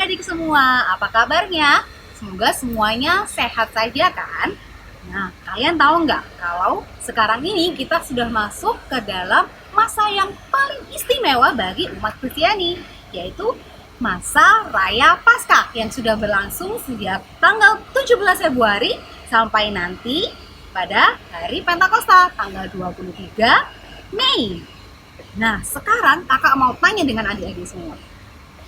adik-adik semua, apa kabarnya? Semoga semuanya sehat saja kan? Nah, kalian tahu nggak kalau sekarang ini kita sudah masuk ke dalam masa yang paling istimewa bagi umat Kristiani, yaitu masa Raya Paskah yang sudah berlangsung sejak tanggal 17 Februari sampai nanti pada hari Pentakosta tanggal 23 Mei. Nah, sekarang kakak mau tanya dengan adik-adik semua.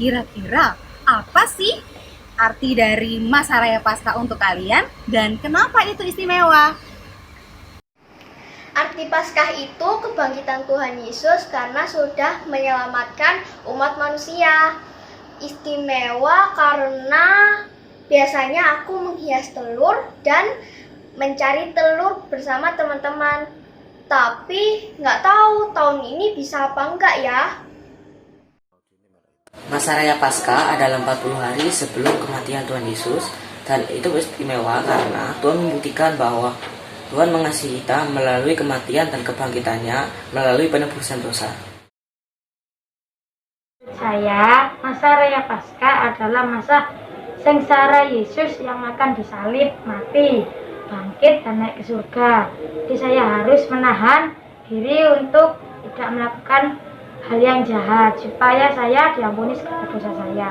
Kira-kira apa sih arti dari masa Raya Paskah untuk kalian dan kenapa itu istimewa? Arti Paskah itu kebangkitan Tuhan Yesus karena sudah menyelamatkan umat manusia. Istimewa karena biasanya aku menghias telur dan mencari telur bersama teman-teman. Tapi nggak tahu tahun ini bisa apa enggak ya. Masa Raya Paskah adalah 40 hari sebelum kematian Tuhan Yesus, dan itu istimewa karena Tuhan membuktikan bahwa Tuhan mengasihi kita melalui kematian dan kebangkitannya melalui penebusan dosa. Saya, masa Raya Paskah adalah masa sengsara Yesus yang akan disalib, mati, bangkit, dan naik ke surga. Jadi saya harus menahan diri untuk tidak melakukan hal yang jahat supaya saya diampuni segala dosa saya.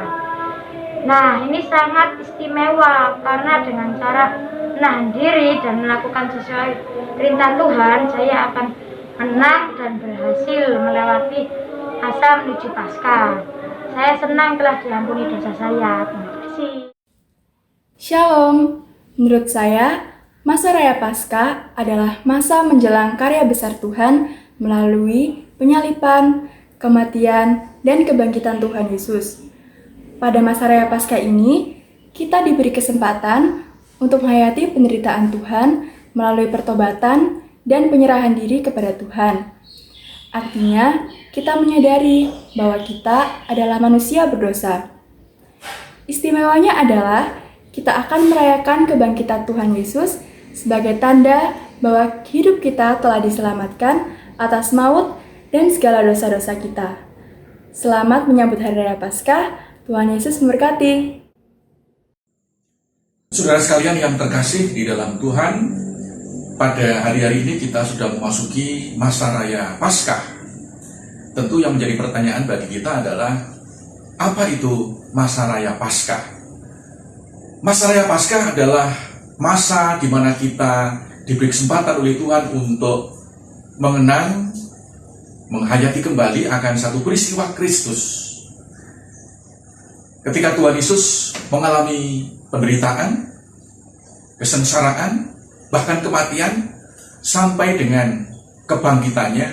Nah, ini sangat istimewa karena dengan cara menahan diri dan melakukan sesuai perintah Tuhan, saya akan menang dan berhasil melewati masa menuju Paskah. Saya senang telah diampuni dosa saya. Terima kasih. Shalom. Menurut saya, masa Raya Paskah adalah masa menjelang karya besar Tuhan melalui penyaliban, kematian, dan kebangkitan Tuhan Yesus. Pada masa Raya Paskah ini, kita diberi kesempatan untuk menghayati penderitaan Tuhan melalui pertobatan dan penyerahan diri kepada Tuhan. Artinya, kita menyadari bahwa kita adalah manusia berdosa. Istimewanya adalah kita akan merayakan kebangkitan Tuhan Yesus sebagai tanda bahwa hidup kita telah diselamatkan atas maut dan segala dosa-dosa kita. Selamat menyambut Hari Raya Paskah. Tuhan Yesus memberkati. Saudara sekalian yang terkasih di dalam Tuhan, pada hari-hari ini kita sudah memasuki masa Raya Paskah. Tentu yang menjadi pertanyaan bagi kita adalah, apa itu masa Raya Paskah? Masa Raya Paskah adalah masa di mana kita diberi kesempatan oleh Tuhan untuk mengenang, menghayati kembali akan satu peristiwa Kristus. Ketika Tuhan Yesus mengalami penderitaan, kesengsaraan, bahkan kematian, sampai dengan kebangkitannya,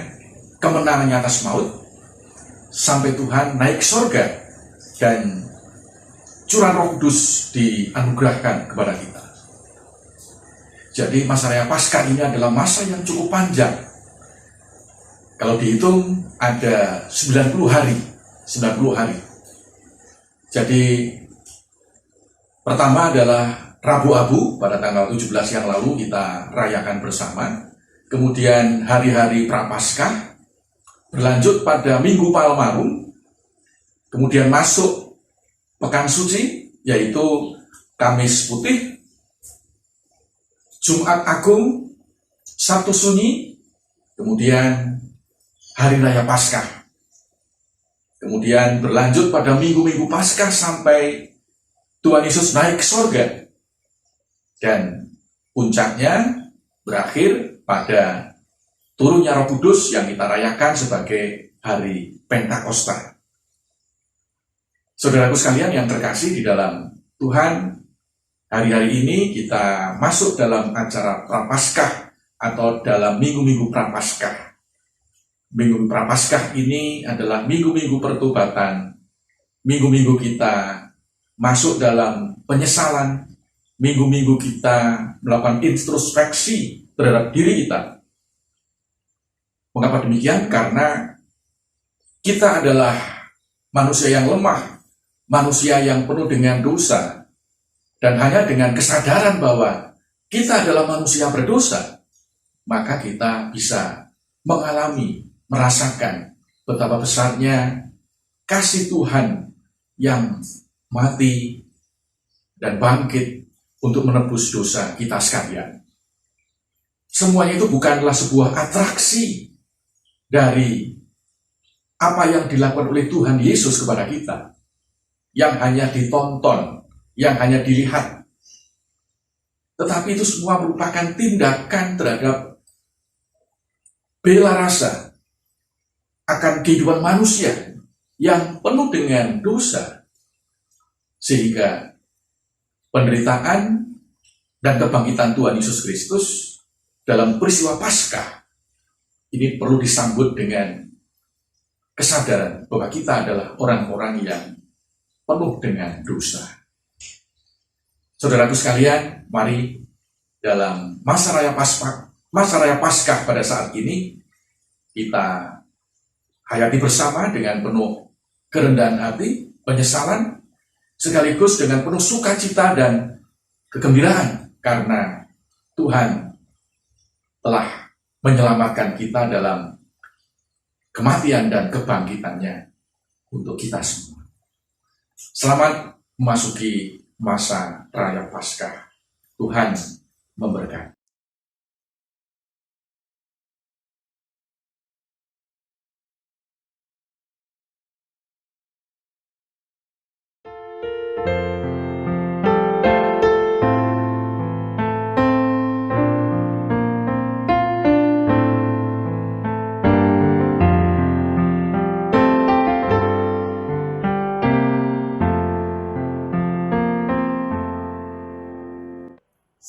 kemenangannya atas maut, sampai Tuhan naik ke surga dan curahan Roh Kudus dianugerahkan kepada kita. Jadi masa Raya Paskah ini adalah masa yang cukup panjang. Kalau dihitung ada 90 hari. Jadi pertama adalah Rabu Abu pada tanggal 17 yang lalu kita rayakan bersama. Kemudian hari-hari Prapaskah, berlanjut pada Minggu Palmarum, kemudian masuk Pekan Suci, yaitu Kamis Putih, Jumat Agung, Sabtu Sunyi, kemudian Hari Raya Paskah. Kemudian berlanjut pada minggu-minggu Paskah sampai Tuhan Yesus naik ke surga. Dan puncaknya berakhir pada turunnya Roh Kudus yang kita rayakan sebagai hari Pentakosta. Saudaraku sekalian yang terkasih di dalam Tuhan, hari-hari ini kita masuk dalam acara Prapaskah atau dalam minggu-minggu Prapaskah. Minggu Prapaskah ini adalah minggu-minggu pertobatan, minggu-minggu kita masuk dalam penyesalan, minggu-minggu kita melakukan introspeksi terhadap diri kita. Mengapa demikian? Karena kita adalah manusia yang lemah, manusia yang penuh dengan dosa, dan hanya dengan kesadaran bahwa kita adalah manusia berdosa, maka kita bisa mengalami, merasakan betapa besarnya kasih Tuhan yang mati, dan bangkit untuk menebus dosa kita sekalian. Semuanya itu bukanlah sebuah atraksi dari apa yang dilakukan oleh Tuhan Yesus kepada kita, yang hanya ditonton, yang hanya dilihat. Tetapi itu semua merupakan tindakan terhadap bela rasa akan kehidupan manusia yang penuh dengan dosa, sehingga penderitaan dan kebangkitan Tuhan Yesus Kristus dalam peristiwa Paskah ini perlu disambut dengan kesadaran bahwa kita adalah orang-orang yang penuh dengan dosa. Saudaraku sekalian, mari dalam masa raya Paskah pada saat ini kita hayati bersama dengan penuh kerendahan hati, penyesalan, sekaligus dengan penuh sukacita dan kegembiraan karena Tuhan telah menyelamatkan kita dalam kematian dan kebangkitannya untuk kita semua. Selamat memasuki masa raya Paskah. Tuhan memberkati.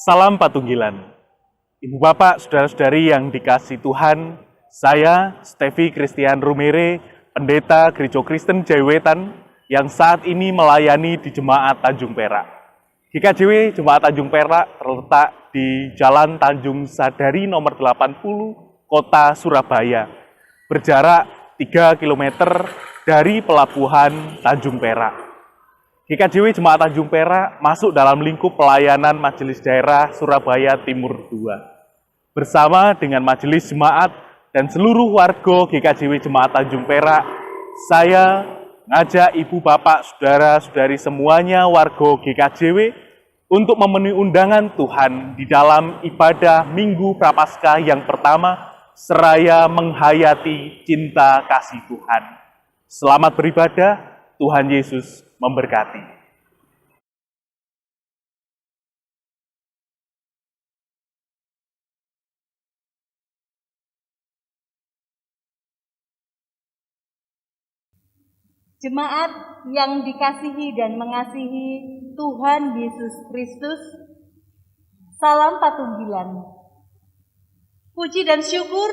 Salam Patunggilan. Ibu Bapak, Saudara-saudari yang dikasihi Tuhan, saya Stevi Christian Rumere, Pendeta Gereja Kristen Jayawetan, yang saat ini melayani di Jemaat Tanjung Perak. GKJW Jemaat Tanjung Perak terletak di Jalan Tanjung Sadari nomor 80, Kota Surabaya, berjarak 3 km dari Pelabuhan Tanjung Perak. GKJW Jemaat Tanjung Perak masuk dalam lingkup pelayanan Majelis Daerah Surabaya Timur II. Bersama dengan Majelis Jemaat dan seluruh warga GKJW Jemaat Tanjung Perak, saya ngajak ibu bapak, saudara-saudari semuanya warga GKJW untuk memenuhi undangan Tuhan di dalam ibadah Minggu Prapaskah yang pertama, seraya menghayati cinta kasih Tuhan. Selamat beribadah, Tuhan Yesus memberkati. Jemaat yang dikasihi dan mengasihi Tuhan Yesus Kristus, salam Patunggilan. Puji dan syukur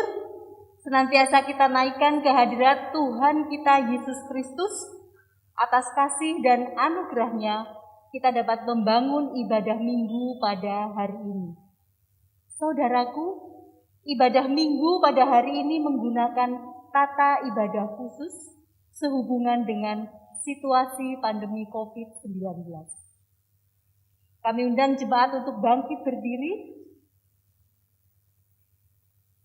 senantiasa kita naikkan ke hadirat Tuhan kita Yesus Kristus. Atas kasih dan anugerahnya, kita dapat membangun ibadah minggu pada hari ini. Saudaraku, ibadah minggu pada hari ini menggunakan tata ibadah khusus sehubungan dengan situasi pandemi COVID-19. Kami undang jemaat untuk bangkit berdiri.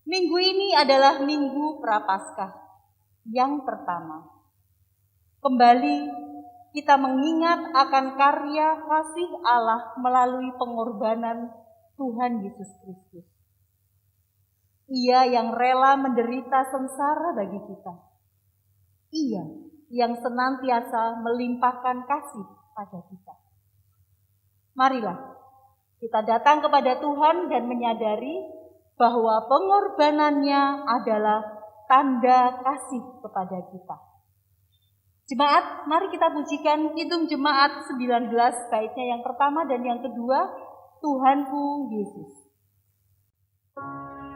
Minggu ini adalah Minggu Prapaskah yang pertama. Kembali kita mengingat akan karya kasih Allah melalui pengorbanan Tuhan Yesus Kristus. Ia yang rela menderita sengsara bagi kita. Ia yang senantiasa melimpahkan kasih pada kita. Marilah kita datang kepada Tuhan dan menyadari bahwa pengorbanannya adalah tanda kasih kepada kita. Jemaat, mari kita pujikan Kidung Jemaat 19, baitnya yang pertama dan yang kedua, Tuhanku Yesus. Manusia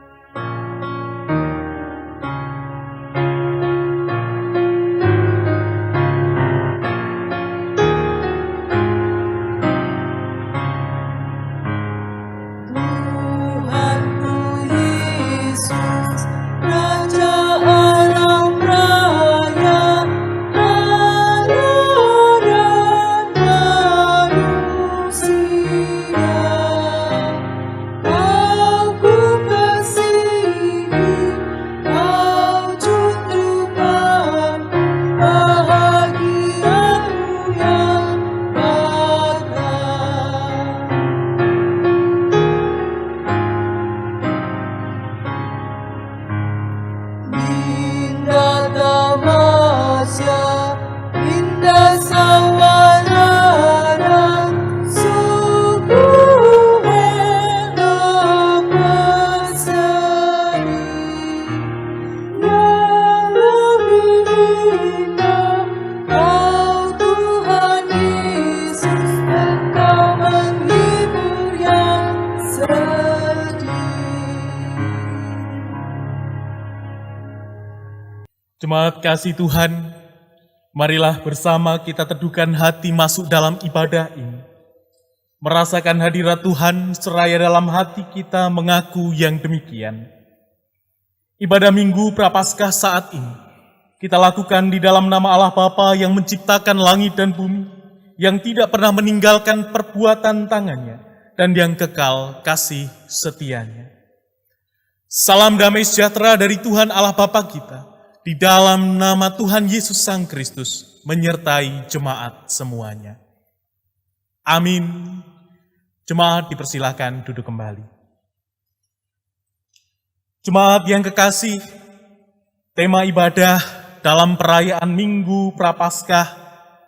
Jemaat kasih Tuhan, marilah bersama kita teduhkan hati masuk dalam ibadah ini. Merasakan hadirat Tuhan seraya dalam hati kita mengaku yang demikian. Ibadah Minggu Prapaskah saat ini kita lakukan di dalam nama Allah Bapa yang menciptakan langit dan bumi, yang tidak pernah meninggalkan perbuatan tangannya, dan yang kekal kasih setianya. Salam damai sejahtera dari Tuhan Allah Bapa kita, di dalam nama Tuhan Yesus Sang Kristus, menyertai jemaat semuanya. Amin. Jemaat dipersilahkan duduk kembali. Jemaat yang kekasih, tema ibadah dalam perayaan Minggu Prapaskah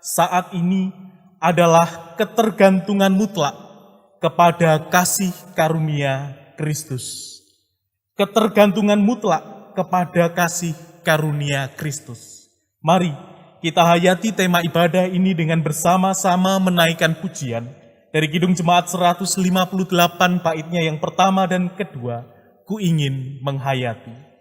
saat ini adalah ketergantungan mutlak kepada kasih karunia Kristus. Ketergantungan mutlak kepada kasih karunia Kristus. Mari kita hayati tema ibadah ini dengan bersama-sama menaikkan pujian dari Kidung Jemaat 158 baitnya yang pertama dan kedua, Ku ingin menghayati.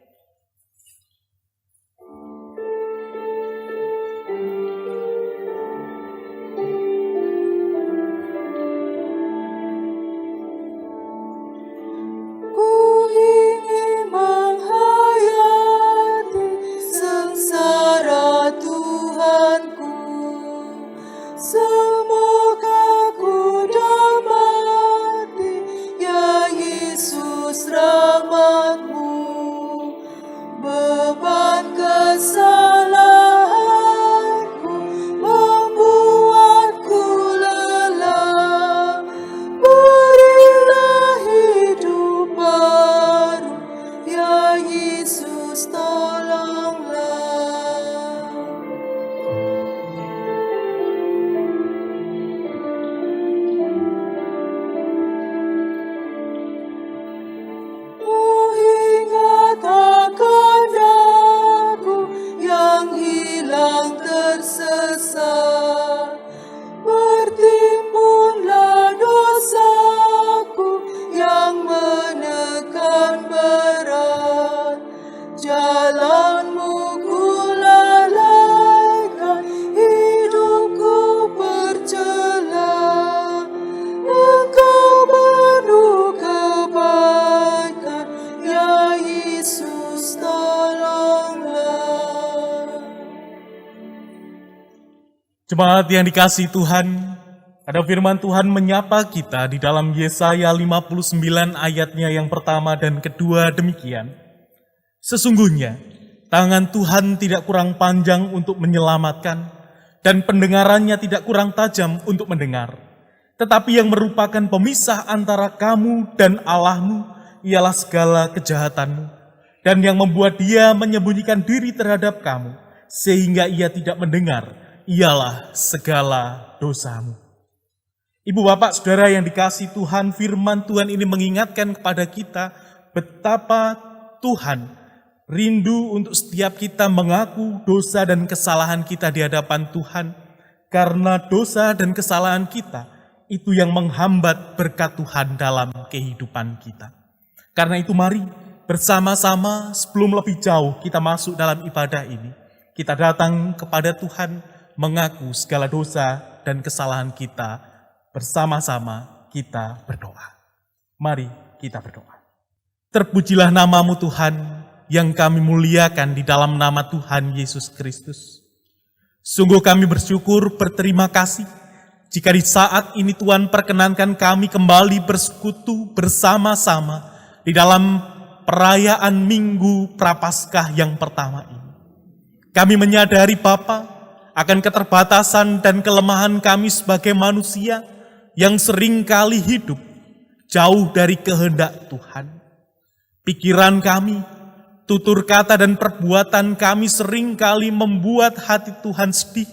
Jemaat yang dikasihi Tuhan, ada firman Tuhan menyapa kita di dalam Yesaya 59 ayatnya yang pertama dan kedua demikian. Sesungguhnya, tangan Tuhan tidak kurang panjang untuk menyelamatkan, dan pendengarannya tidak kurang tajam untuk mendengar. Tetapi yang merupakan pemisah antara kamu dan Allahmu ialah segala kejahatanmu, dan yang membuat dia menyembunyikan diri terhadap kamu, sehingga ia tidak mendengar, ialah segala dosamu. Ibu bapak saudara yang dikasihi Tuhan, firman Tuhan ini mengingatkan kepada kita betapa Tuhan rindu untuk setiap kita mengaku dosa dan kesalahan kita di hadapan Tuhan, karena dosa dan kesalahan kita itu yang menghambat berkat Tuhan dalam kehidupan kita. Karena itu mari bersama-sama sebelum lebih jauh kita masuk dalam ibadah ini, kita datang kepada Tuhan mengaku segala dosa dan kesalahan kita, bersama-sama kita berdoa. Mari kita berdoa. Terpujilah namamu Tuhan, yang kami muliakan di dalam nama Tuhan Yesus Kristus. Sungguh kami bersyukur, berterima kasih, jika di saat ini Tuhan perkenankan kami kembali bersekutu bersama-sama di dalam perayaan Minggu Prapaskah yang pertama ini. Kami menyadari Bapa, akan keterbatasan dan kelemahan kami sebagai manusia yang sering kali hidup jauh dari kehendak Tuhan. Pikiran kami, tutur kata dan perbuatan kami sering kali membuat hati Tuhan sedih,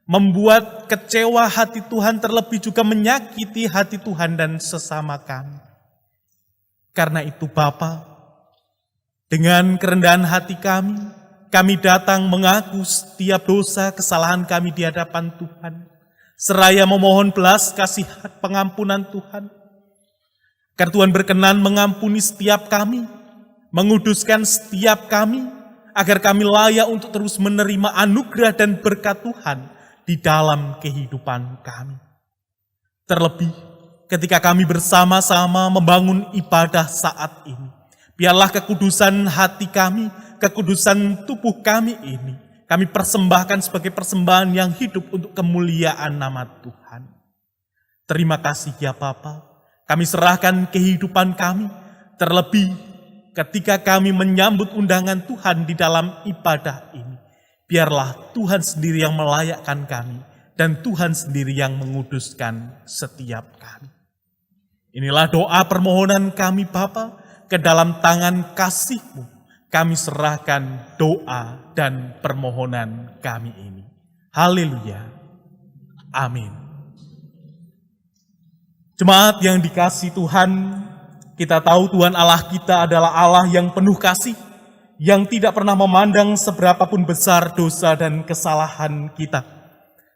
membuat kecewa hati Tuhan, terlebih juga menyakiti hati Tuhan dan sesama kami. Karena itu Bapa, dengan kerendahan hati kami datang mengaku setiap dosa kesalahan kami di hadapan Tuhan, seraya memohon belas kasihan pengampunan Tuhan. Karena Tuhan berkenan mengampuni setiap kami, menguduskan setiap kami, agar kami layak untuk terus menerima anugerah dan berkat Tuhan di dalam kehidupan kami. Terlebih ketika kami bersama-sama membangun ibadah saat ini, biarlah kekudusan hati kami, kekudusan tubuh kami ini, kami persembahkan sebagai persembahan yang hidup untuk kemuliaan nama Tuhan. Terima kasih ya Bapa, kami serahkan kehidupan kami, terlebih ketika kami menyambut undangan Tuhan di dalam ibadah ini. Biarlah Tuhan sendiri yang melayakkan kami, dan Tuhan sendiri yang menguduskan setiap kami. Inilah doa permohonan kami Bapa, ke dalam tangan kasih-Mu kami serahkan doa dan permohonan kami ini. Haleluya. Amin. Jemaat yang dikasihi Tuhan, kita tahu Tuhan Allah kita adalah Allah yang penuh kasih, yang tidak pernah memandang seberapapun besar dosa dan kesalahan kita.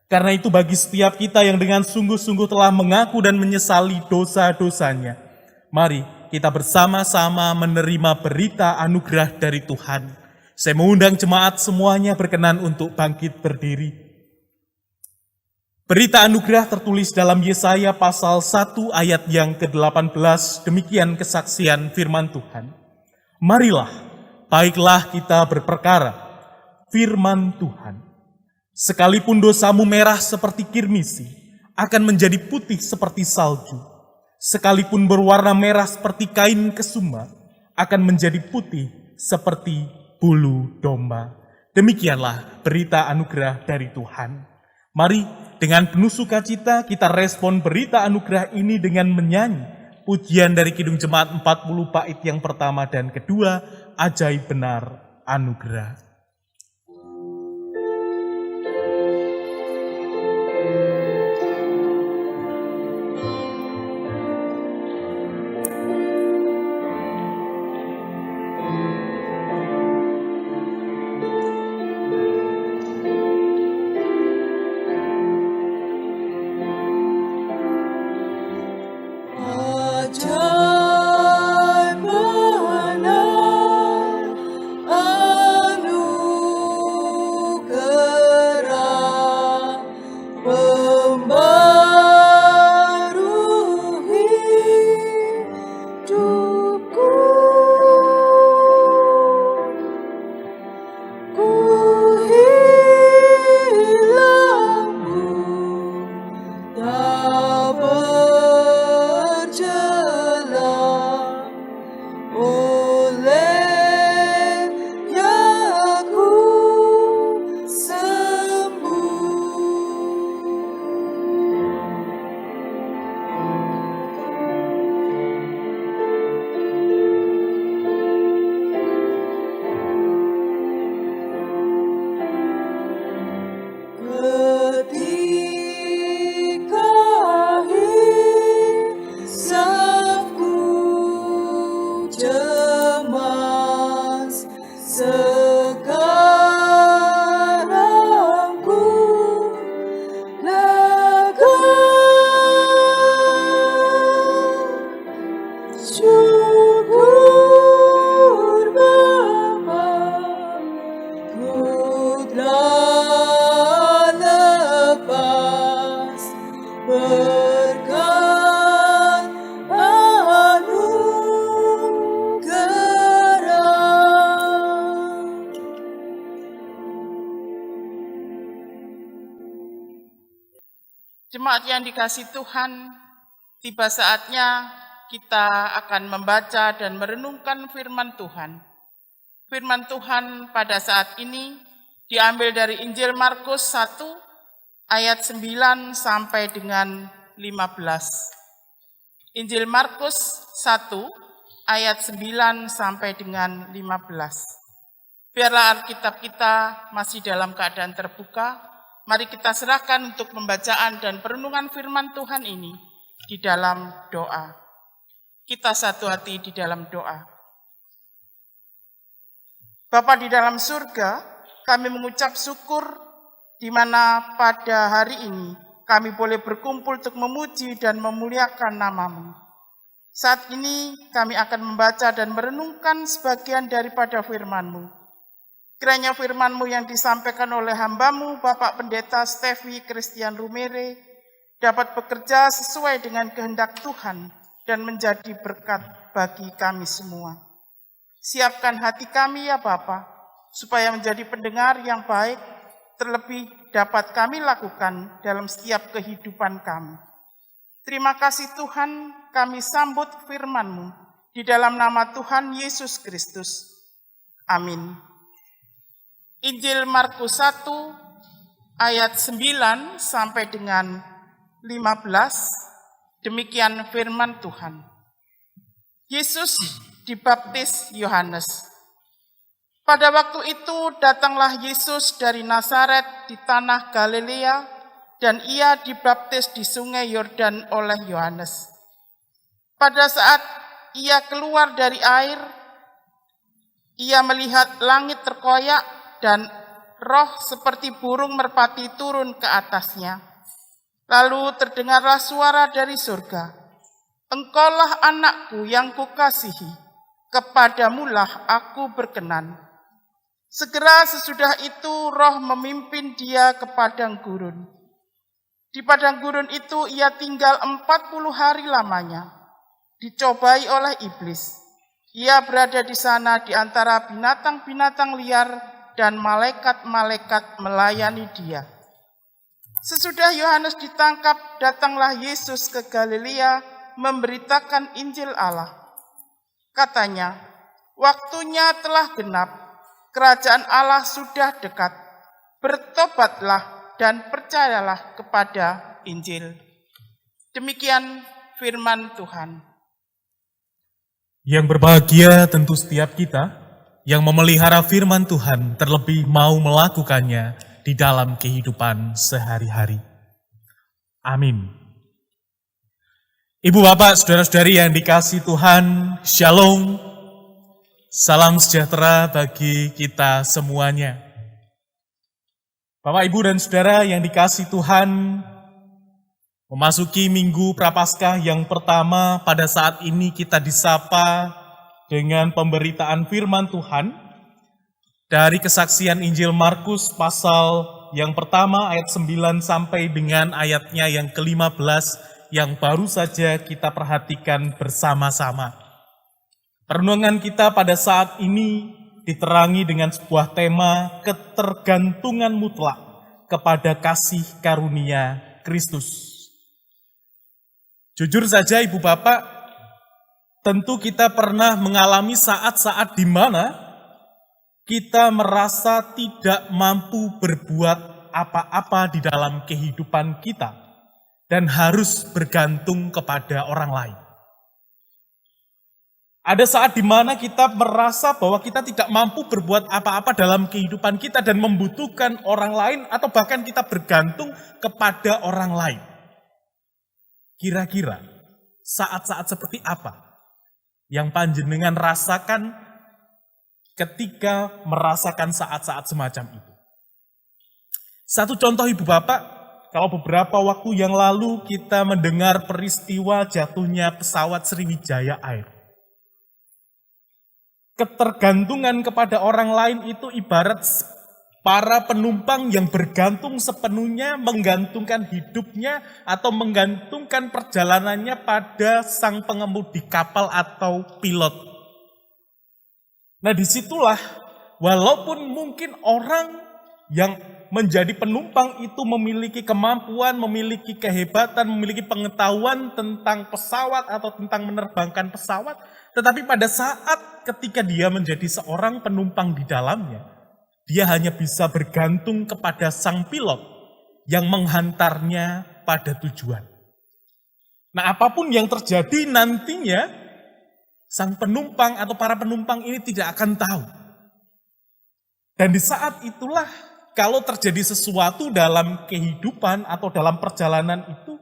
Karena itu bagi setiap kita yang dengan sungguh-sungguh telah mengaku dan menyesali dosa-dosanya, mari kita bersama-sama menerima berita anugerah dari Tuhan. Saya mengundang jemaat semuanya berkenan untuk bangkit berdiri. Berita anugerah tertulis dalam Yesaya pasal 1 ayat yang ke-18, demikian kesaksian firman Tuhan. Marilah, baiklah kita berperkara, firman Tuhan. Sekalipun dosamu merah seperti kirmisi, akan menjadi putih seperti salju. Sekalipun berwarna merah seperti kain kesuma, akan menjadi putih seperti bulu domba. Demikianlah berita anugerah dari Tuhan. Mari dengan penuh sukacita kita respon berita anugerah ini dengan menyanyi pujian dari Kidung Jemaat 40 bait yang pertama dan kedua, Ajaib Benar Anugerah. Jemaat yang dikasihi Tuhan, tiba saatnya kita akan membaca dan merenungkan firman Tuhan. Firman Tuhan pada saat ini diambil dari Injil Markus 1 ayat 9 sampai dengan 15. Injil Markus 1 ayat 9 sampai dengan 15. Biarlah Alkitab kita masih dalam keadaan terbuka. Mari kita serahkan untuk pembacaan dan perenungan firman Tuhan ini di dalam doa. Kita satu hati di dalam doa. Bapa di dalam surga, kami mengucap syukur di mana pada hari ini kami boleh berkumpul untuk memuji dan memuliakan nama-Mu. Saat ini kami akan membaca dan merenungkan sebagian daripada firman-Mu. Kiranya firman-Mu yang disampaikan oleh hamba-Mu, Bapak Pendeta Steffi Christian Rumere, dapat bekerja sesuai dengan kehendak Tuhan dan menjadi berkat bagi kami semua. Siapkan hati kami ya Bapa, supaya menjadi pendengar yang baik, terlebih dapat kami lakukan dalam setiap kehidupan kami. Terima kasih Tuhan, kami sambut firman-Mu di dalam nama Tuhan Yesus Kristus. Amin. Injil Markus 1 ayat 9 sampai dengan 15, demikian firman Tuhan. Yesus dibaptis Yohanes. Pada waktu itu datanglah Yesus dari Nazaret di tanah Galilea, dan ia dibaptis di sungai Yordan oleh Yohanes. Pada saat ia keluar dari air, ia melihat langit terkoyak dan roh seperti burung merpati turun ke atasnya. Lalu terdengarlah suara dari surga, "Engkaulah anakku yang kukasihi, kepadamulah aku berkenan." Segera sesudah itu roh memimpin dia ke padang gurun. Di padang gurun itu ia tinggal 40 hari lamanya, dicobai oleh iblis. Ia berada di sana di antara binatang-binatang liar dan malaikat-malaikat melayani dia. Sesudah Yohanes ditangkap, datanglah Yesus ke Galilea memberitakan Injil Allah. Katanya, "Waktunya telah genap, kerajaan Allah sudah dekat. Bertobatlah dan percayalah kepada Injil." Demikian firman Tuhan. Yang berbahagia tentu setiap kita yang memelihara firman Tuhan, terlebih mau melakukannya di dalam kehidupan sehari-hari. Amin. Ibu, Bapak, saudara-saudari yang dikasihi Tuhan, Shalom. Salam sejahtera bagi kita semuanya. Bapak, Ibu, dan saudara yang dikasihi Tuhan, memasuki Minggu Prapaskah yang pertama, pada saat ini kita disapa dengan pemberitaan firman Tuhan dari kesaksian Injil Markus pasal yang pertama ayat 9 sampai dengan ayatnya yang ke-15 yang baru saja kita perhatikan bersama-sama. Renungan kita pada saat ini diterangi dengan sebuah tema ketergantungan mutlak kepada kasih karunia Kristus. Jujur saja Ibu Bapak, tentu kita pernah mengalami saat-saat di mana kita merasa tidak mampu berbuat apa-apa di dalam kehidupan kita dan harus bergantung kepada orang lain. Ada saat di mana kita merasa bahwa kita tidak mampu berbuat apa-apa dalam kehidupan kita dan membutuhkan orang lain atau bahkan kita bergantung kepada orang lain. Kira-kira saat-saat seperti apa yang panjenengan rasakan ketika merasakan saat-saat semacam itu? Satu contoh Ibu Bapak, kalau beberapa waktu yang lalu kita mendengar peristiwa jatuhnya pesawat Sriwijaya Air. Ketergantungan kepada orang lain itu ibarat para penumpang yang bergantung sepenuhnya, menggantungkan hidupnya atau menggantungkan perjalanannya pada sang pengemudi kapal atau pilot. Nah, disitulah walaupun mungkin orang yang menjadi penumpang itu memiliki kemampuan, memiliki kehebatan, memiliki pengetahuan tentang pesawat atau tentang menerbangkan pesawat, tetapi pada saat ketika dia menjadi seorang penumpang di dalamnya, dia hanya bisa bergantung kepada sang pilot yang menghantarnya pada tujuan. Nah, apapun yang terjadi nantinya, sang penumpang atau para penumpang ini tidak akan tahu. Dan di saat itulah, kalau terjadi sesuatu dalam kehidupan atau dalam perjalanan itu,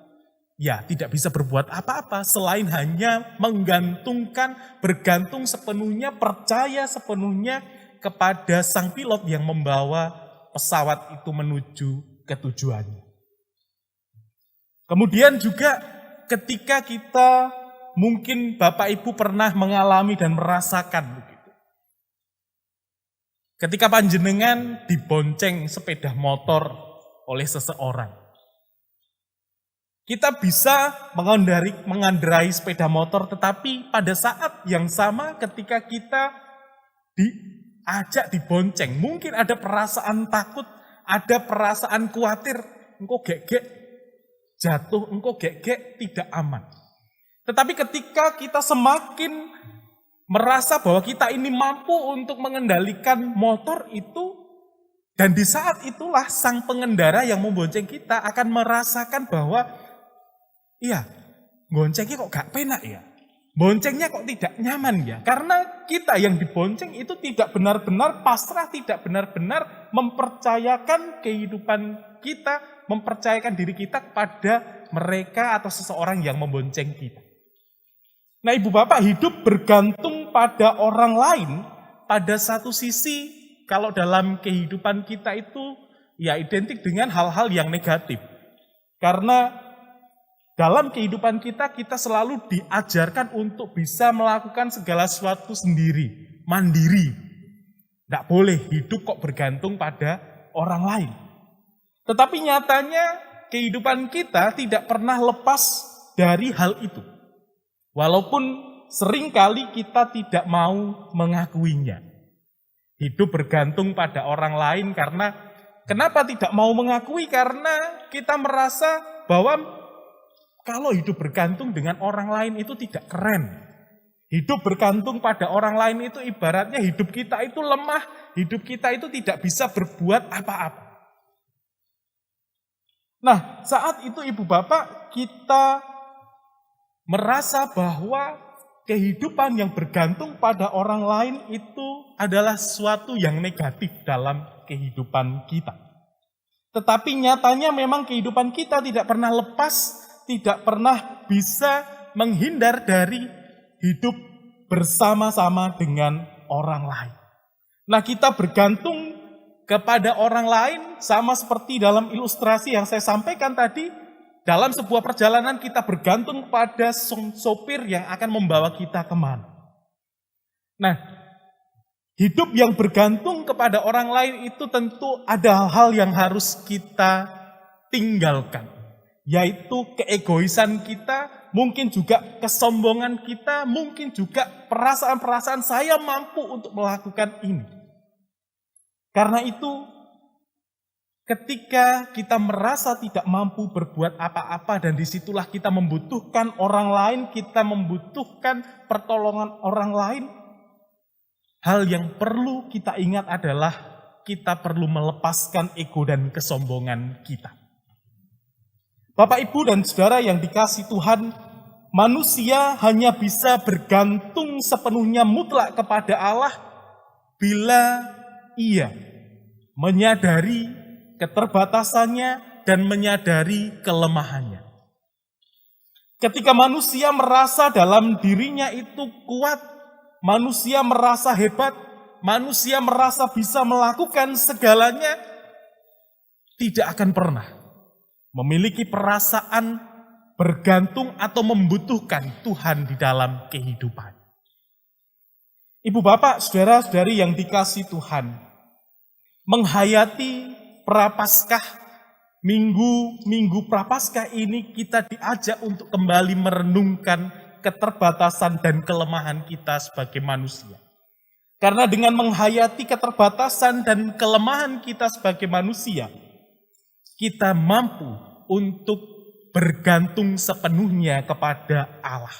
ya tidak bisa berbuat apa-apa selain hanya bergantung sepenuhnya, percaya sepenuhnya kepada sang pilot yang membawa pesawat itu menuju ke tujuannya. Kemudian juga ketika kita mungkin Bapak Ibu pernah mengalami dan merasakan begitu. ketika panjenengan dibonceng sepeda motor oleh seseorang. Kita bisa mengendarai sepeda motor, tetapi pada saat yang sama ketika kita diajak dibonceng, mungkin ada perasaan takut, ada perasaan khawatir, engkau gek-gek jatuh, engkau gek-gek tidak aman. Tetapi ketika kita semakin merasa bahwa kita ini mampu untuk mengendalikan motor itu, dan di saat itulah sang pengendara yang membonceng kita akan merasakan bahwa iya, boncengnya kok gak penak ya, boncengnya kok tidak nyaman ya, karena kita yang dibonceng itu tidak benar-benar pasrah, tidak benar-benar mempercayakan kehidupan kita, mempercayakan diri kita kepada mereka atau seseorang yang membonceng kita. Nah, Ibu Bapak, hidup bergantung pada orang lain pada satu sisi kalau dalam kehidupan kita itu ya identik dengan hal-hal yang negatif. Karena dalam kehidupan kita selalu diajarkan untuk bisa melakukan segala sesuatu sendiri, mandiri. Tidak boleh hidup kok bergantung pada orang lain. Tetapi nyatanya kehidupan kita tidak pernah lepas dari hal itu. Walaupun seringkali kita tidak mau mengakuinya. Hidup bergantung pada orang lain karena kenapa tidak mau mengakui? Karena kita merasa bahwa kalau hidup bergantung dengan orang lain itu tidak keren. Hidup bergantung pada orang lain itu ibaratnya hidup kita itu lemah, hidup kita itu tidak bisa berbuat apa-apa. Nah, saat itu Ibu Bapak, kita merasa bahwa kehidupan yang bergantung pada orang lain itu adalah sesuatu yang negatif dalam kehidupan kita. Tetapi nyatanya memang kehidupan kita tidak pernah lepas, tidak pernah bisa menghindar dari hidup bersama-sama dengan orang lain. Nah, kita bergantung kepada orang lain sama seperti dalam ilustrasi yang saya sampaikan tadi. Dalam sebuah perjalanan kita bergantung pada sopir yang akan membawa kita kemana. Nah, hidup yang bergantung kepada orang lain itu tentu ada hal-hal yang harus kita tinggalkan. Yaitu keegoisan kita, mungkin juga kesombongan kita, mungkin juga perasaan-perasaan saya mampu untuk melakukan ini. Karena itu, ketika kita merasa tidak mampu berbuat apa-apa dan disitulah kita membutuhkan orang lain, kita membutuhkan pertolongan orang lain, hal yang perlu kita ingat adalah kita perlu melepaskan ego dan kesombongan kita. Bapak, Ibu, dan Saudara yang dikasihi Tuhan, manusia hanya bisa bergantung sepenuhnya mutlak kepada Allah bila ia menyadari keterbatasannya dan menyadari kelemahannya. Ketika manusia merasa dalam dirinya itu kuat, manusia merasa hebat, manusia merasa bisa melakukan segalanya, tidak akan pernah memiliki perasaan bergantung atau membutuhkan Tuhan di dalam kehidupan. Ibu, Bapak, Saudara-saudari yang dikasihi Tuhan, menghayati Prapaskah, minggu Prapaskah ini kita diajak untuk kembali merenungkan keterbatasan dan kelemahan kita sebagai manusia. Karena dengan menghayati keterbatasan dan kelemahan kita sebagai manusia, kita mampu untuk bergantung sepenuhnya kepada Allah.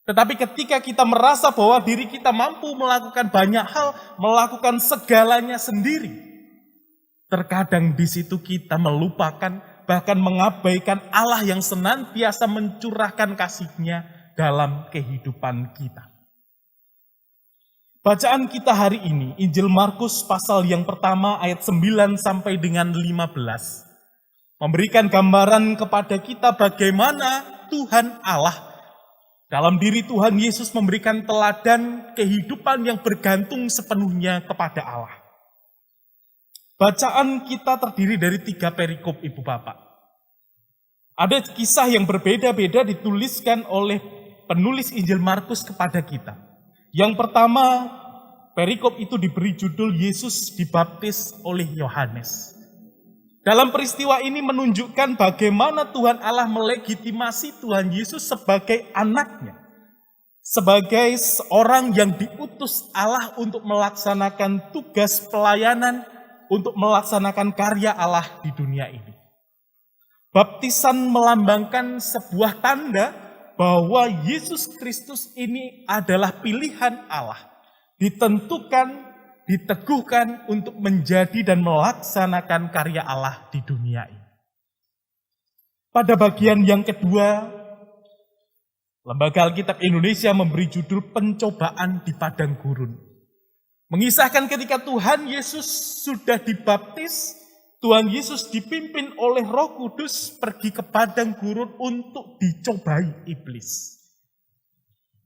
Tetapi ketika kita merasa bahwa diri kita mampu melakukan banyak hal, melakukan segalanya sendiri, terkadang di situ kita melupakan, bahkan mengabaikan Allah yang senantiasa mencurahkan kasih-Nya dalam kehidupan kita. Bacaan kita hari ini, Injil Markus pasal yang pertama ayat 9 sampai dengan 15, memberikan gambaran kepada kita bagaimana Tuhan Allah dalam diri Tuhan Yesus memberikan teladan kehidupan yang bergantung sepenuhnya kepada Allah. Bacaan kita terdiri dari 3 perikop, Ibu Bapak. Ada kisah yang berbeda-beda dituliskan oleh penulis Injil Markus kepada kita. Yang pertama, perikop itu diberi judul Yesus dibaptis oleh Yohanes. Dalam peristiwa ini menunjukkan bagaimana Tuhan Allah melegitimasi Tuhan Yesus sebagai anaknya. Sebagai seorang yang diutus Allah untuk melaksanakan tugas pelayanan, untuk melaksanakan karya Allah di dunia ini. Baptisan melambangkan sebuah tanda bahwa Yesus Kristus ini adalah pilihan Allah. Ditentukan, diteguhkan untuk menjadi dan melaksanakan karya Allah di dunia ini. Pada bagian yang kedua, Lembaga Alkitab Indonesia memberi judul Pencobaan di Padang Gurun. Mengisahkan ketika Tuhan Yesus sudah dibaptis, Tuhan Yesus dipimpin oleh Roh Kudus pergi ke padang gurun untuk dicobai iblis.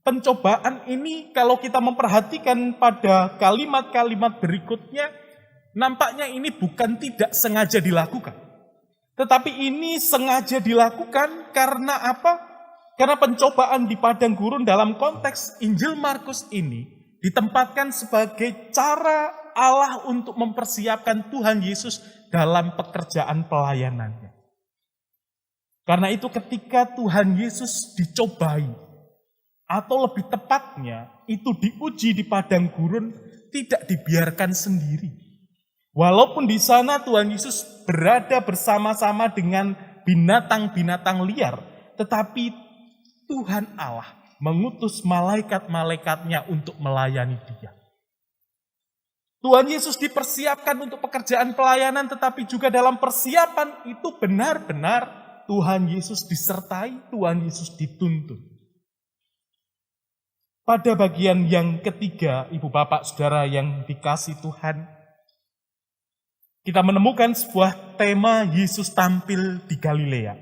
Pencobaan ini kalau kita memperhatikan pada kalimat-kalimat berikutnya, nampaknya ini bukan tidak sengaja dilakukan. Tetapi ini sengaja dilakukan karena apa? Karena pencobaan di padang gurun dalam konteks Injil Markus ini ditempatkan sebagai cara Allah untuk mempersiapkan Tuhan Yesus dalam pekerjaan pelayanannya. Karena itu ketika Tuhan Yesus dicobai, atau lebih tepatnya itu diuji di padang gurun, tidak dibiarkan sendiri. Walaupun di sana Tuhan Yesus berada bersama-sama dengan binatang-binatang liar, tetapi Tuhan Allah mengutus malaikat-malaikatnya untuk melayani dia. Tuhan Yesus dipersiapkan untuk pekerjaan pelayanan, tetapi juga dalam persiapan itu benar-benar Tuhan Yesus disertai, Tuhan Yesus dituntun. Pada bagian yang ketiga, Ibu Bapak Saudara yang dikasihi Tuhan, kita menemukan sebuah tema Yesus tampil di Galilea.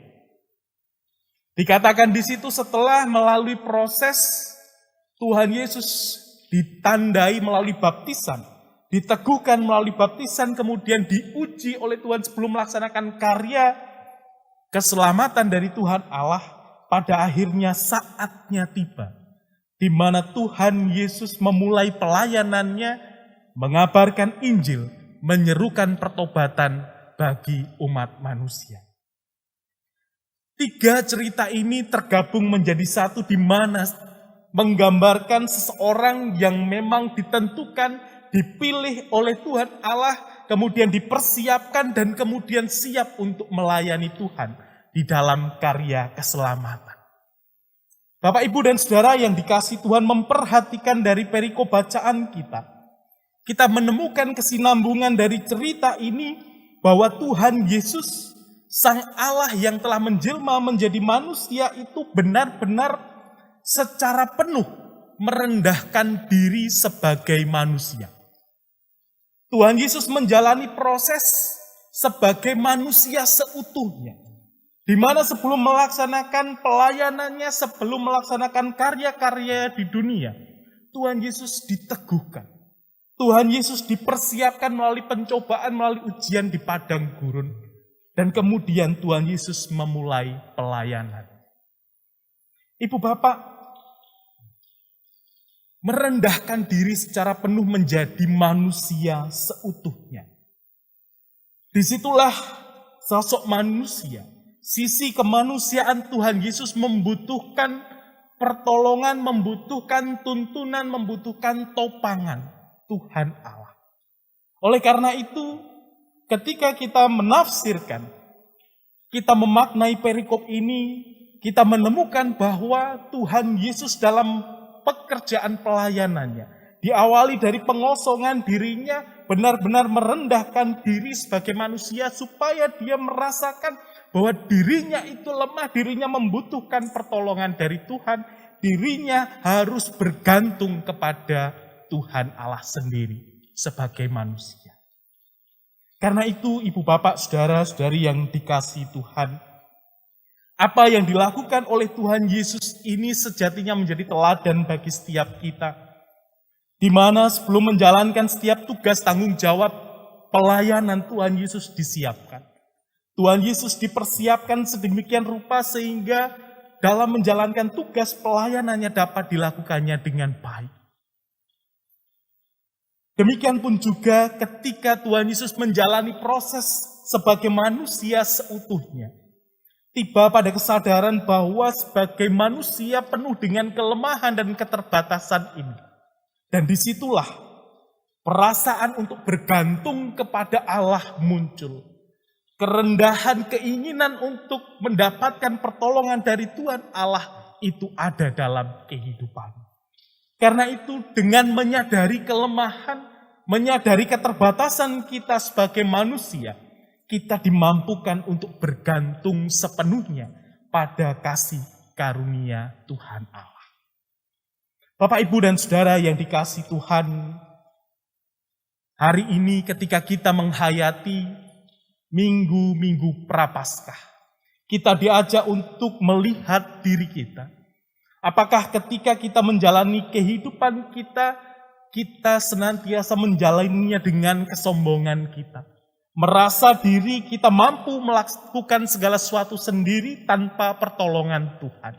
Dikatakan di situ setelah melalui proses Tuhan Yesus ditandai melalui baptisan, diteguhkan melalui baptisan, kemudian diuji oleh Tuhan sebelum melaksanakan karya keselamatan dari Tuhan Allah, pada akhirnya saatnya tiba, di mana Tuhan Yesus memulai pelayanannya, mengabarkan Injil, menyerukan pertobatan bagi umat manusia. Tiga cerita ini tergabung menjadi satu, di mana menggambarkan seseorang yang memang ditentukan, dipilih oleh Tuhan Allah, kemudian dipersiapkan dan kemudian siap untuk melayani Tuhan di dalam karya keselamatan. Bapak, Ibu, dan Saudara yang dikasihi Tuhan, memperhatikan dari perikop bacaan kita menemukan kesinambungan dari cerita ini bahwa Tuhan Yesus, Sang Allah yang telah menjelma menjadi manusia itu benar-benar secara penuh merendahkan diri sebagai manusia. Tuhan Yesus menjalani proses sebagai manusia seutuhnya, di mana sebelum melaksanakan pelayanannya, sebelum melaksanakan karya-karya di dunia, Tuhan Yesus diteguhkan. Tuhan Yesus dipersiapkan melalui pencobaan, melalui ujian di padang gurun. Dan kemudian Tuhan Yesus memulai pelayanan. Ibu Bapak, merendahkan diri secara penuh menjadi manusia seutuhnya. Disitulah sosok manusia, sisi kemanusiaan Tuhan Yesus membutuhkan pertolongan, membutuhkan tuntunan, membutuhkan topangan Tuhan Allah. Oleh karena itu, ketika kita menafsirkan, kita memaknai perikop ini, kita menemukan bahwa Tuhan Yesus dalam pekerjaan pelayanannya diawali dari pengosongan dirinya, benar-benar merendahkan diri sebagai manusia supaya dia merasakan bahwa dirinya itu lemah, dirinya membutuhkan pertolongan dari Tuhan, dirinya harus bergantung kepada Tuhan Allah sendiri sebagai manusia. Karena itu, Ibu Bapak, Saudara-saudari yang dikasihi Tuhan, apa yang dilakukan oleh Tuhan Yesus ini sejatinya menjadi teladan bagi setiap kita, di mana sebelum menjalankan setiap tugas tanggung jawab pelayanan Tuhan Yesus disiapkan. Tuhan Yesus dipersiapkan sedemikian rupa sehingga dalam menjalankan tugas pelayanannya dapat dilakukannya dengan baik. Demikian pun juga ketika Tuhan Yesus menjalani proses sebagai manusia seutuhnya, tiba pada kesadaran bahwa sebagai manusia penuh dengan kelemahan dan keterbatasan ini. Dan disitulah perasaan untuk bergantung kepada Allah muncul. Kerendahan keinginan untuk mendapatkan pertolongan dari Tuhan Allah itu ada dalam kehidupan. Karena itu dengan menyadari kelemahan, menyadari keterbatasan kita sebagai manusia, kita dimampukan untuk bergantung sepenuhnya pada kasih karunia Tuhan Allah. Bapak, Ibu, dan Saudara yang dikasihi Tuhan, hari ini ketika kita menghayati minggu-minggu Prapaskah, kita diajak untuk melihat diri kita. Apakah ketika kita menjalani kehidupan kita, kita senantiasa menjalaninya dengan kesombongan kita. Merasa diri kita mampu melakukan segala sesuatu sendiri tanpa pertolongan Tuhan.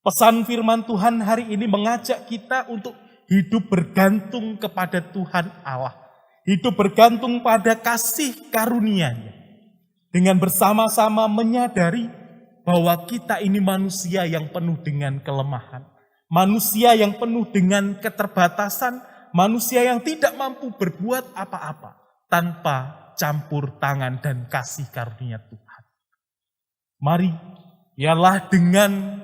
Pesan firman Tuhan hari ini mengajak kita untuk hidup bergantung kepada Tuhan Allah. Hidup bergantung pada kasih karunia-Nya. Dengan bersama-sama menyadari bahwa kita ini manusia yang penuh dengan kelemahan. Manusia yang penuh dengan keterbatasan. Manusia yang tidak mampu berbuat apa-apa tanpa campur tangan dan kasih karunia Tuhan. Mari, biarlah dengan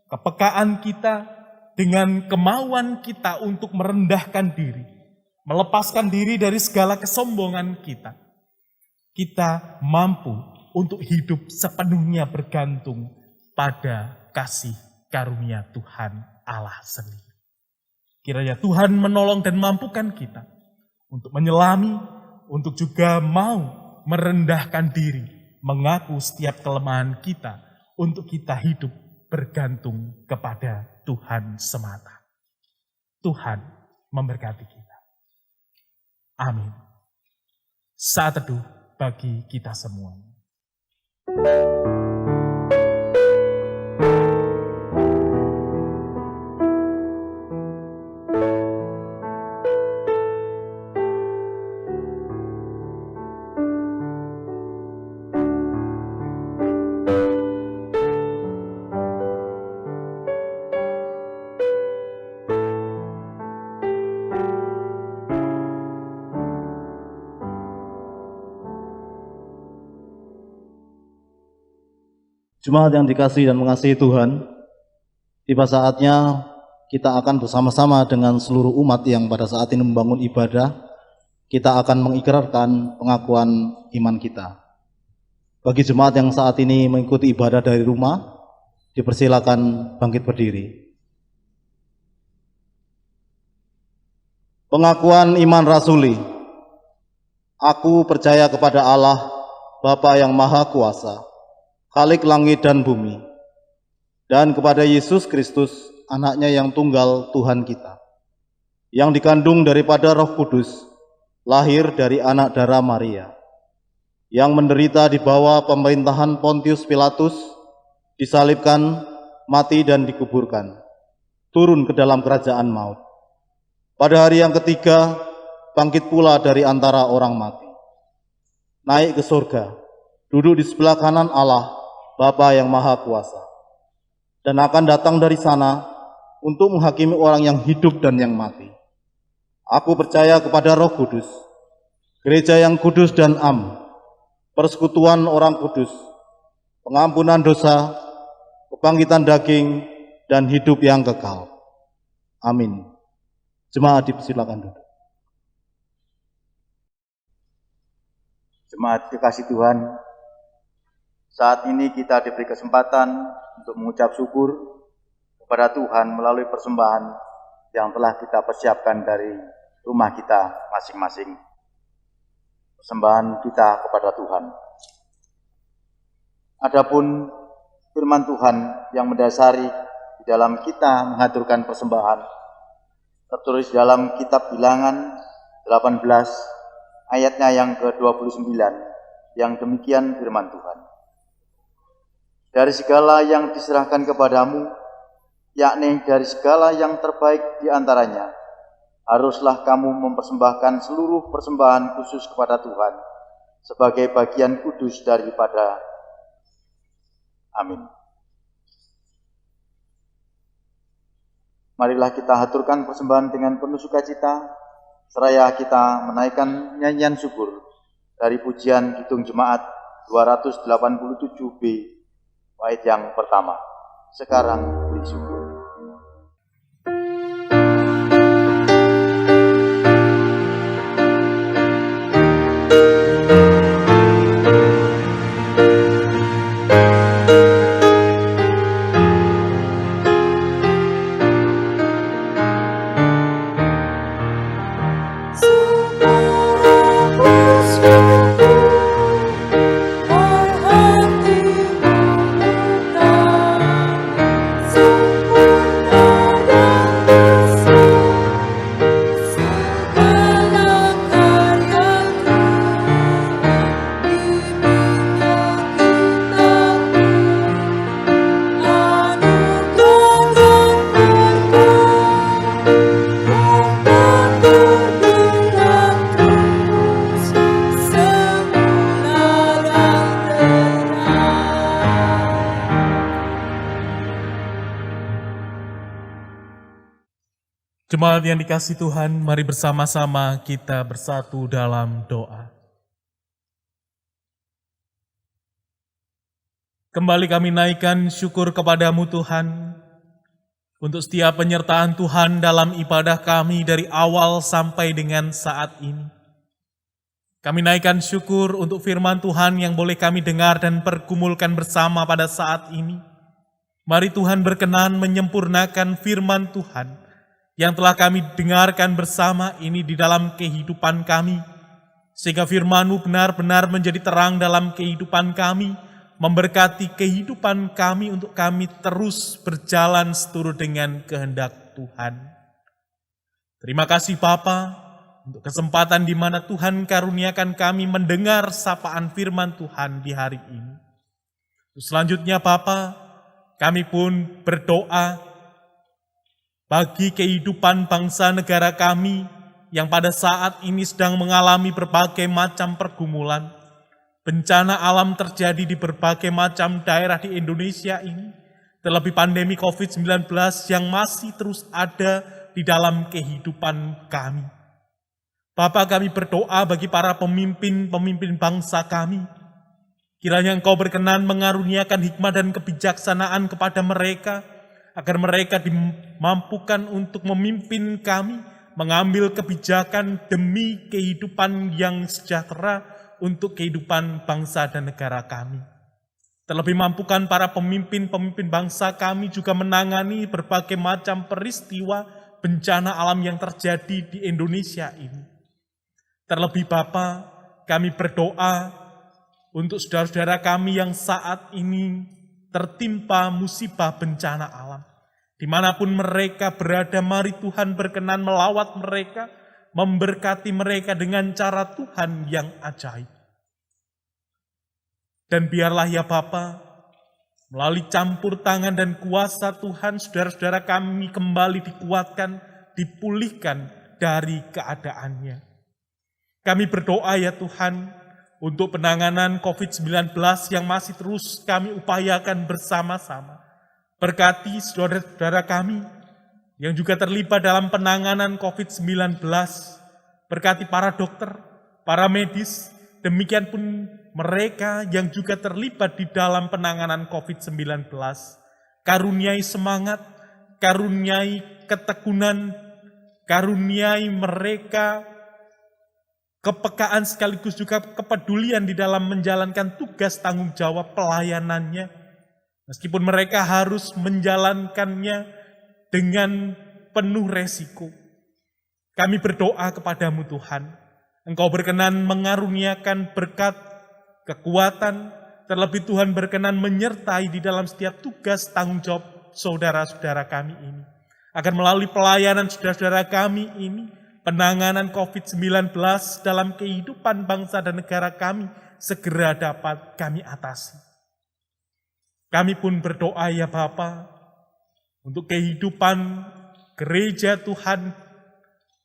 kepekaan kita, dengan kemauan kita untuk merendahkan diri, melepaskan diri dari segala kesombongan kita, kita mampu untuk hidup sepenuhnya bergantung pada kasih karunia Tuhan Allah sendiri. Kiranya Tuhan menolong dan mampukan kita untuk menyelami, untuk juga mau merendahkan diri, mengaku setiap kelemahan kita, untuk kita hidup bergantung kepada Tuhan semata. Tuhan memberkati kita. Amin. Saat teduh bagi kita semua. Jemaat yang dikasihi dan mengasihi Tuhan, tiba saatnya kita akan bersama-sama dengan seluruh umat yang pada saat ini membangun ibadah, kita akan mengikrarkan pengakuan iman kita. Bagi jemaat yang saat ini mengikuti ibadah dari rumah, dipersilakan bangkit berdiri. Pengakuan iman rasuli. Aku percaya kepada Allah, Bapa yang Maha Kuasa, Khalik langit dan bumi, dan kepada Yesus Kristus, anaknya yang tunggal Tuhan kita, yang dikandung daripada Roh Kudus, lahir dari anak darah Maria, yang menderita di bawah pemerintahan Pontius Pilatus, disalibkan, mati dan dikuburkan, turun ke dalam kerajaan maut. Pada hari yang ketiga, bangkit pula dari antara orang mati, naik ke surga, duduk di sebelah kanan Allah, Bapa yang Maha Kuasa, dan akan datang dari sana untuk menghakimi orang yang hidup dan yang mati. Aku percaya kepada Roh Kudus, gereja yang kudus dan am, persekutuan orang kudus, pengampunan dosa, kebangkitan daging, dan hidup yang kekal. Amin. Jemaat dipersilakan duduk. Jemaat dikasihi Tuhan, saat ini kita diberi kesempatan untuk mengucap syukur kepada Tuhan melalui persembahan yang telah kita persiapkan dari rumah kita masing-masing. Persembahan kita kepada Tuhan. Adapun firman Tuhan yang mendasari di dalam kita mengaturkan persembahan, tertulis dalam kitab Bilangan 18 ayatnya yang ke-29, yang demikian firman Tuhan. Dari segala yang diserahkan kepadamu, yakni dari segala yang terbaik di antaranya, haruslah kamu mempersembahkan seluruh persembahan khusus kepada Tuhan sebagai bagian kudus daripada. Amin. Marilah kita haturkan persembahan dengan penuh sukacita, seraya kita menaikkan nyanyian syukur dari pujian Kidung Jemaat 287B, bait yang pertama. Sekarang beri syukur. Jemaat yang dikasihi Tuhan, mari bersama-sama kita bersatu dalam doa. Kembali kami naikkan syukur kepadamu Tuhan, untuk setiap penyertaan Tuhan dalam ibadah kami dari awal sampai dengan saat ini. Kami naikkan syukur untuk firman Tuhan yang boleh kami dengar dan pergumulkan bersama pada saat ini. Mari Tuhan berkenan menyempurnakan firman Tuhan yang telah kami dengarkan bersama ini di dalam kehidupan kami, sehingga firman-Mu benar-benar menjadi terang dalam kehidupan kami, memberkati kehidupan kami untuk kami terus berjalan seturut dengan kehendak Tuhan. Terima kasih Bapa untuk kesempatan di mana Tuhan karuniakan kami mendengar sapaan firman Tuhan di hari ini. Selanjutnya Bapa, kami pun berdoa bagi kehidupan bangsa negara kami yang pada saat ini sedang mengalami berbagai macam pergumulan. Bencana alam terjadi di berbagai macam daerah di Indonesia ini, terlebih pandemi COVID-19 yang masih terus ada di dalam kehidupan kami. Bapa, kami berdoa bagi para pemimpin bangsa kami. Kiranya Engkau berkenan mengaruniakan hikmah dan kebijaksanaan kepada mereka, agar mereka dimampukan untuk memimpin kami, mengambil kebijakan demi kehidupan yang sejahtera untuk kehidupan bangsa dan negara kami. Terlebih mampukan para pemimpin bangsa kami juga menangani berbagai macam peristiwa bencana alam yang terjadi di Indonesia ini. Terlebih Bapa, kami berdoa untuk saudara-saudara kami yang saat ini tertimpa musibah bencana alam. Dimanapun mereka berada, mari Tuhan berkenan melawat mereka, memberkati mereka dengan cara Tuhan yang ajaib. Dan biarlah ya Bapa, melalui campur tangan dan kuasa Tuhan, saudara-saudara kami kembali dikuatkan, dipulihkan dari keadaannya. Kami berdoa ya Tuhan, untuk penanganan COVID-19 yang masih terus kami upayakan bersama-sama. Berkati saudara-saudara kami yang juga terlibat dalam penanganan COVID-19. Berkati para dokter, para medis, demikian pun mereka yang juga terlibat di dalam penanganan COVID-19. Karuniai semangat, karuniai ketekunan, karuniai mereka kepekaan sekaligus juga kepedulian di dalam menjalankan tugas tanggung jawab pelayanannya. Meskipun mereka harus menjalankannya dengan penuh resiko. Kami berdoa kepadamu Tuhan, Engkau berkenan mengaruniakan berkat, kekuatan, terlebih Tuhan berkenan menyertai di dalam setiap tugas tanggung jawab saudara-saudara kami ini. Agar melalui pelayanan saudara-saudara kami ini, penanganan COVID-19 dalam kehidupan bangsa dan negara kami segera dapat kami atasi. Kami pun berdoa ya Bapa, untuk kehidupan gereja Tuhan,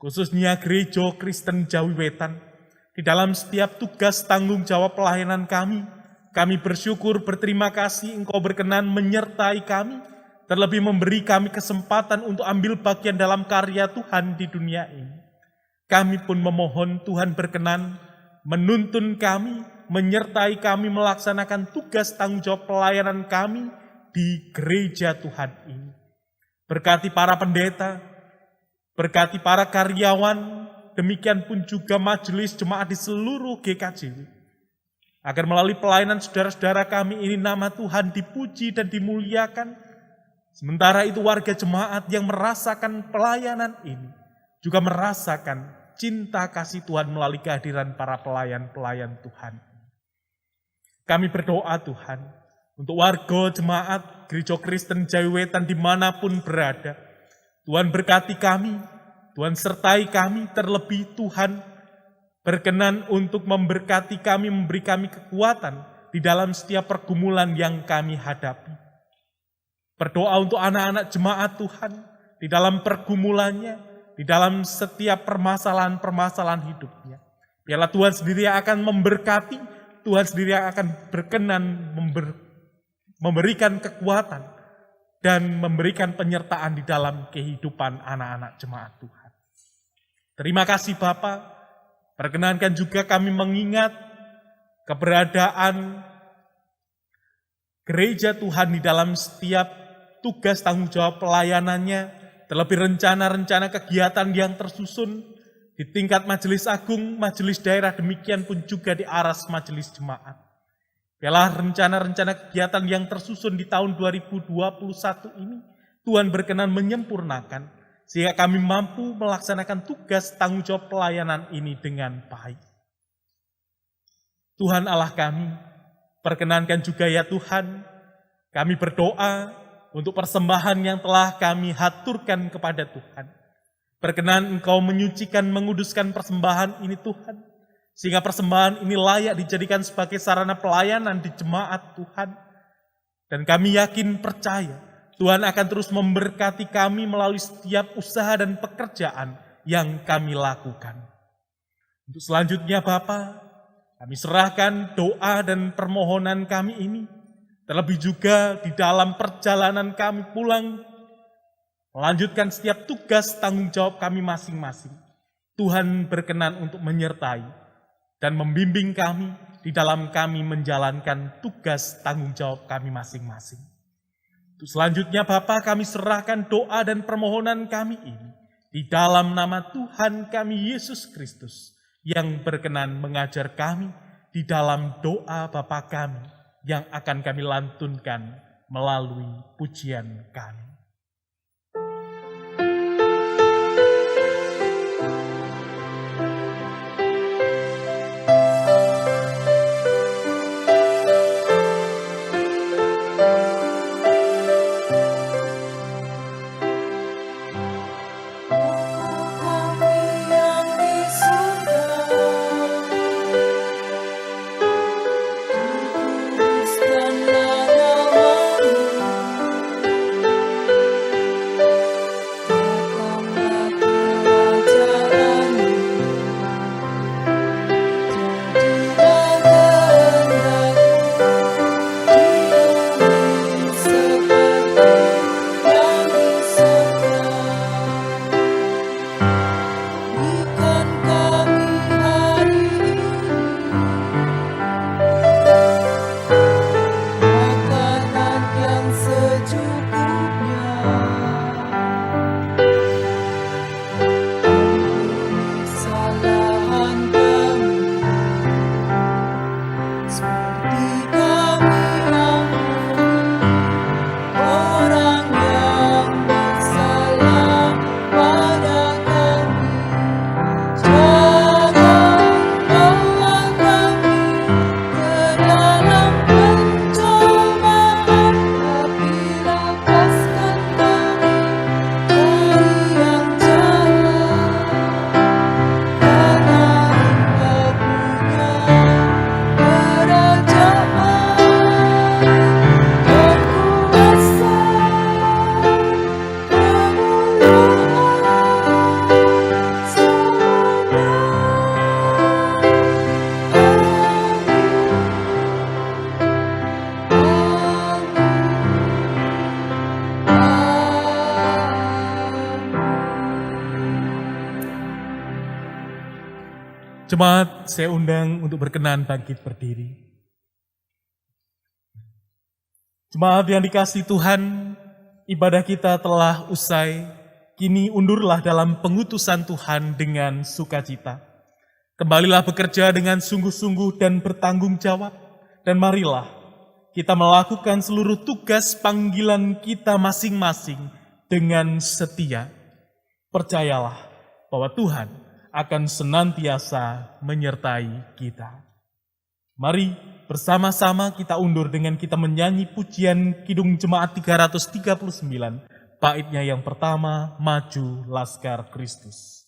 khususnya Gereja Kristen Jawi Wetan, di dalam setiap tugas tanggung jawab pelayanan kami bersyukur berterima kasih Engkau berkenan menyertai kami, terlebih memberi kami kesempatan untuk ambil bagian dalam karya Tuhan di dunia ini. Kami pun memohon Tuhan berkenan menuntun kami, menyertai kami melaksanakan tugas tanggung jawab pelayanan kami di gereja Tuhan ini. Berkati para pendeta, berkati para karyawan, demikian pun juga majelis jemaat di seluruh GKJW. Agar melalui pelayanan saudara-saudara kami ini nama Tuhan dipuji dan dimuliakan. Sementara itu warga jemaat yang merasakan pelayanan ini juga merasakan cinta kasih Tuhan melalui kehadiran para pelayan-pelayan Tuhan. Kami berdoa Tuhan untuk warga jemaat Gereja Kristen Jawi Wetan dimanapun berada. Tuhan berkati kami, Tuhan sertai kami, terlebih Tuhan berkenan untuk memberkati kami, memberi kami kekuatan di dalam setiap pergumulan yang kami hadapi. Berdoa untuk anak-anak jemaat Tuhan di dalam pergumulannya, di dalam setiap permasalahan-permasalahan hidupnya. Biarlah Tuhan sendiri yang akan memberkati, Tuhan sendiri yang akan berkenan memberikan kekuatan dan memberikan penyertaan di dalam kehidupan anak-anak jemaat Tuhan. Terima kasih Bapa. Perkenankan juga kami mengingat keberadaan gereja Tuhan di dalam setiap tugas tanggung jawab pelayanannya, terlebih rencana-rencana kegiatan yang tersusun di tingkat majelis agung, majelis daerah, demikian pun juga di aras majelis jemaat. Biarlah rencana-rencana kegiatan yang tersusun di tahun 2021 ini, Tuhan berkenan menyempurnakan, sehingga kami mampu melaksanakan tugas tanggung jawab pelayanan ini dengan baik. Tuhan Allah kami, perkenankan juga ya Tuhan, kami berdoa untuk persembahan yang telah kami haturkan kepada Tuhan. Berkenan Engkau menyucikan, menguduskan persembahan ini Tuhan, sehingga persembahan ini layak dijadikan sebagai sarana pelayanan di jemaat Tuhan. Dan kami yakin percaya Tuhan akan terus memberkati kami melalui setiap usaha dan pekerjaan yang kami lakukan. Untuk selanjutnya Bapa, kami serahkan doa dan permohonan kami ini, terlebih juga di dalam perjalanan kami pulang, melanjutkan setiap tugas tanggung jawab kami masing-masing. Tuhan berkenan untuk menyertai dan membimbing kami di dalam kami menjalankan tugas tanggung jawab kami masing-masing. Untuk selanjutnya Bapa, kami serahkan doa dan permohonan kami ini di dalam nama Tuhan kami Yesus Kristus yang berkenan mengajar kami di dalam doa Bapa kami yang akan kami lantunkan melalui pujian kami. Kuduskanlah namamu, Jemaat, saya undang untuk berkenan bangkit berdiri. Jemaat yang dikasihi Tuhan, ibadah kita telah usai. Kini undurlah dalam pengutusan Tuhan dengan sukacita. Kembalilah bekerja dengan sungguh-sungguh dan bertanggung jawab. Dan marilah kita melakukan seluruh tugas panggilan kita masing-masing dengan setia. Percayalah bahwa Tuhan akan senantiasa menyertai kita. Mari bersama-sama kita undur dengan kita menyanyi pujian Kidung Jemaat 339, baitnya yang pertama, Maju Laskar Kristus.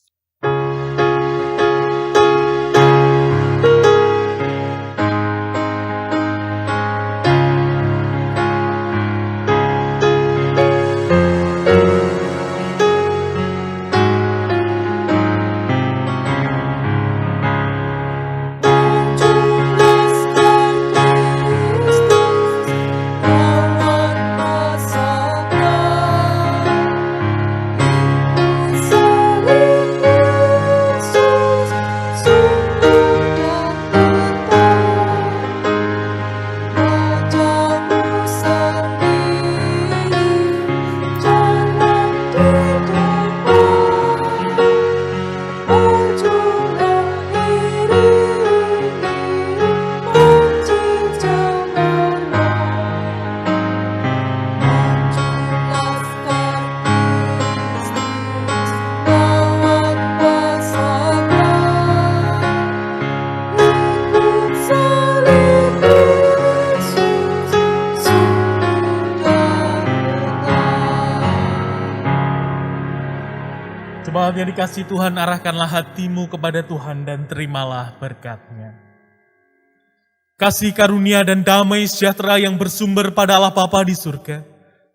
Jemaat yang dikasihi Tuhan, arahkanlah hatimu kepada Tuhan dan terimalah berkat-Nya. Kasih karunia dan damai sejahtera yang bersumber pada Allah Bapa di surga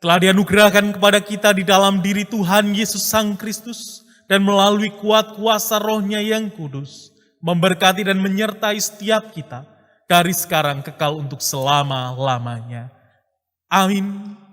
telah dianugerahkan kepada kita di dalam diri Tuhan Yesus Sang Kristus dan melalui kuat kuasa Roh-Nya yang kudus, memberkati dan menyertai setiap kita dari sekarang kekal untuk selama-lamanya. Amin.